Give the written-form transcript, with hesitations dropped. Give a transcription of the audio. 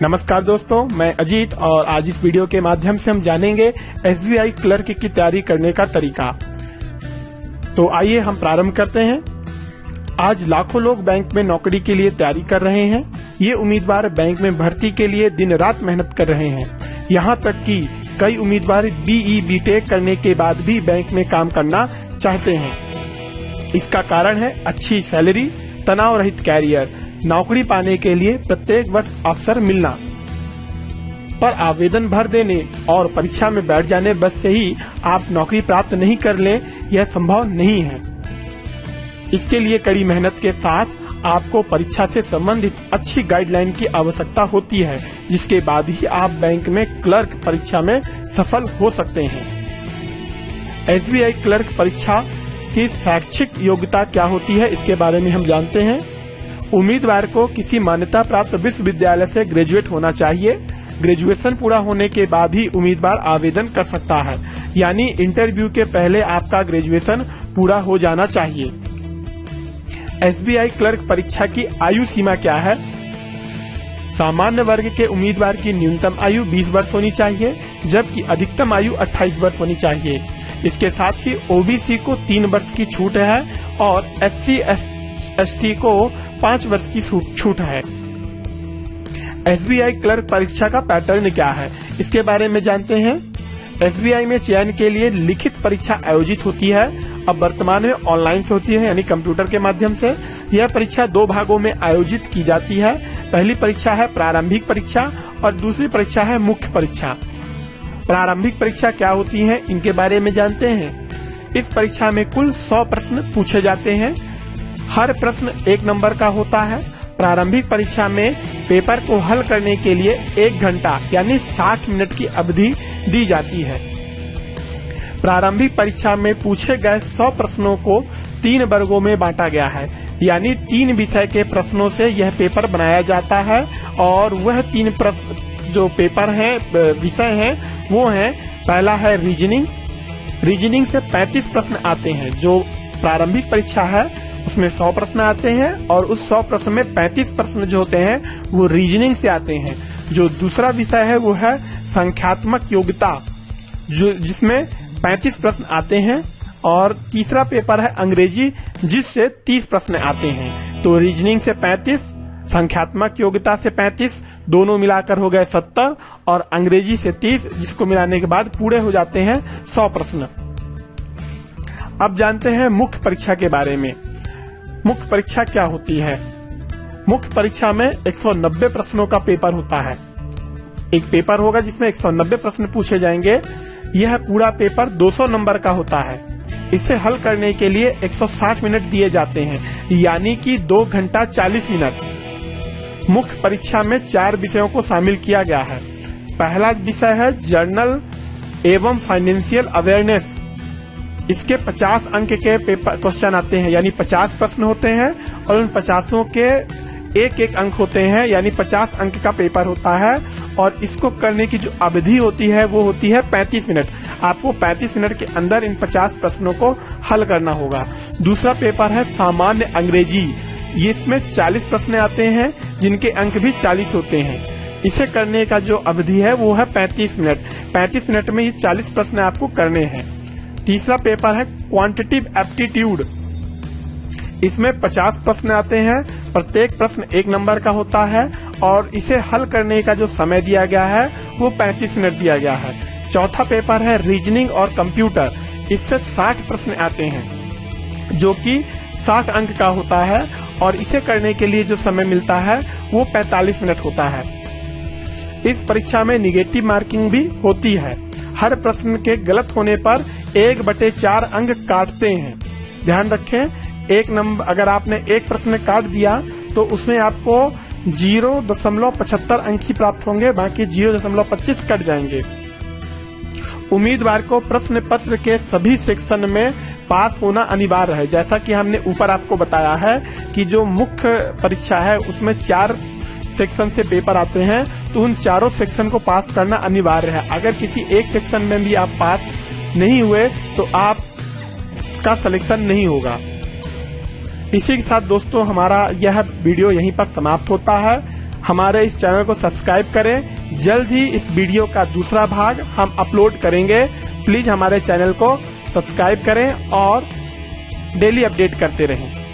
नमस्कार दोस्तों, मैं अजीत और आज इस वीडियो के माध्यम से हम जानेंगे एसबीआई क्लर्क की तैयारी करने का तरीका। तो आइए हम प्रारंभ करते हैं। आज लाखों लोग बैंक में नौकरी के लिए तैयारी कर रहे हैं। ये उम्मीदवार बैंक में भर्ती के लिए दिन रात मेहनत कर रहे हैं। यहाँ तक कि कई उम्मीदवार बीई बीटेक करने के बाद भी बैंक में काम करना चाहते हैं। इसका कारण है अच्छी सैलरी, तनाव रहित कैरियर, नौकरी पाने के लिए प्रत्येक वर्ष अवसर मिलना। पर आवेदन भर देने और परीक्षा में बैठ जाने बस से ही आप नौकरी प्राप्त नहीं कर लें, यह संभव नहीं है। इसके लिए कड़ी मेहनत के साथ आपको परीक्षा से संबंधित अच्छी गाइडलाइन की आवश्यकता होती है, जिसके बाद ही आप बैंक में क्लर्क परीक्षा में सफल हो सकते हैं। एसबीआई क्लर्क परीक्षा की शैक्षिक योग्यता क्या होती है, इसके बारे में हम जानते हैं। उम्मीदवार को किसी मान्यता प्राप्त विश्वविद्यालय से ग्रेजुएट होना चाहिए। ग्रेजुएशन पूरा होने के बाद ही उम्मीदवार आवेदन कर सकता है, यानी इंटरव्यू के पहले आपका ग्रेजुएशन पूरा हो जाना चाहिए। एसबीआई क्लर्क परीक्षा की आयु सीमा क्या है? सामान्य वर्ग के उम्मीदवार की न्यूनतम आयु 20 वर्ष होनी चाहिए, जबकि अधिकतम आयु 28 वर्ष होनी चाहिए। इसके साथ ही ओबीसी को 3 वर्ष की छूट है और एससी एसटी को 5 वर्ष की छूट है। एसबीआई क्लर्क परीक्षा का पैटर्न क्या है, इसके बारे में जानते हैं। एसबीआई में चयन के लिए लिखित परीक्षा आयोजित होती है। अब वर्तमान में ऑनलाइन से होती है, यानी कंप्यूटर के माध्यम से। यह परीक्षा 2 भागों में आयोजित की जाती है। पहली परीक्षा है प्रारंभिक परीक्षा और दूसरी परीक्षा है मुख्य परीक्षा। प्रारंभिक परीक्षा क्या होती है, इनके बारे में जानते हैं। इस परीक्षा में कुल 100 प्रश्न पूछे जाते हैं। हर प्रश्न 1 नंबर का होता है। प्रारंभिक परीक्षा में पेपर को हल करने के लिए 1 घंटा यानी 60 मिनट की अवधि दी जाती है। प्रारंभिक परीक्षा में पूछे गए 100 प्रश्नों को 3 वर्गों में बांटा गया है, यानी 3 विषय के प्रश्नों से यह पेपर बनाया जाता है। और वह 3 प्रश्न जो पेपर हैं, विषय हैं, वो हैं, पहला है रीजनिंग। रीजनिंग से 35 प्रश्न आते हैं। जो प्रारंभिक परीक्षा है उसमें 100 प्रश्न आते हैं और उस 100 प्रश्न में 35 प्रश्न जो होते हैं वो रीजनिंग से आते हैं। जो दूसरा विषय है वो है संख्यात्मक योग्यता, जिसमें 35 प्रश्न आते हैं। और तीसरा पेपर है अंग्रेजी, जिससे 30 प्रश्न आते हैं। तो रीजनिंग से 35, संख्यात्मक योग्यता से 35, दोनों मिलाकर हो गए 70 और अंग्रेजी से 30, जिसको मिलाने के बाद पूरे हो जाते हैं 100 प्रश्न। अब जानते हैं मुख्य परीक्षा के बारे में। मुख्य परीक्षा क्या होती है? मुख्य परीक्षा में 190 प्रश्नों का पेपर होता है। एक पेपर होगा जिसमें 190 प्रश्न पूछे जाएंगे। यह पूरा पेपर 200 नंबर का होता है। इसे हल करने के लिए 160 मिनट दिए जाते हैं, यानी कि 2 घंटा 40 मिनट। मुख्य परीक्षा में 4 विषयों को शामिल किया गया है। पहला विषय है जर्नल एवं फाइनेंशियल अवेयरनेस। इसके 50 अंक के पेपर क्वेश्चन आते हैं, यानी 50 प्रश्न होते हैं और उन 50 के 1-1 अंक होते हैं, यानी 50 अंक का पेपर होता है। और इसको करने की जो अवधि होती है वो होती है 35 मिनट। आपको 35 मिनट के अंदर इन 50 प्रश्नों को हल करना होगा। दूसरा पेपर है सामान्य अंग्रेजी। ये इसमें 40 प्रश्न आते हैं, जिनके अंक भी 40 होते हैं। इसे करने का जो अवधि है वो है 35 मिनट। 35 मिनट में ये 40 प्रश्न आपको करने हैं। तीसरा पेपर है क्वांटिटेटिव एप्टीट्यूड। इसमें 50 प्रश्न आते हैं। प्रत्येक प्रश्न 1 नंबर का होता है और इसे हल करने का जो समय दिया गया है वो 35 मिनट दिया गया है। चौथा पेपर है रीजनिंग और कंप्यूटर। इससे 60 प्रश्न आते हैं, जो कि 60 अंक का होता है और इसे करने के लिए जो समय मिलता है वो 45 मिनट होता है। इस परीक्षा में निगेटिव मार्किंग भी होती है। हर प्रश्न के गलत होने पर 1/4 अंक काटते हैं। ध्यान रखें, 1 नंबर अगर आपने 1 प्रश्न काट दिया तो उसमें आपको 0.75 अंक ही प्राप्त होंगे, बाकी 0.25 कट जाएंगे। उम्मीदवार को प्रश्न पत्र के सभी सेक्शन में पास होना अनिवार्य है। जैसा कि हमने ऊपर आपको बताया है कि जो मुख्य परीक्षा है उसमें 4 सेक्शन से पेपर आते हैं, तो उन चारों सेक्शन को पास करना अनिवार्य है। अगर किसी एक सेक्शन में भी आप पास नहीं हुए तो आपका सिलेक्शन नहीं होगा। इसी के साथ दोस्तों हमारा यह वीडियो यहीं पर समाप्त होता है। हमारे इस चैनल को सब्सक्राइब करें। जल्द ही इस वीडियो का दूसरा भाग हम अपलोड करेंगे। प्लीज हमारे चैनल को सब्सक्राइब करें और डेली अपडेट करते रहें।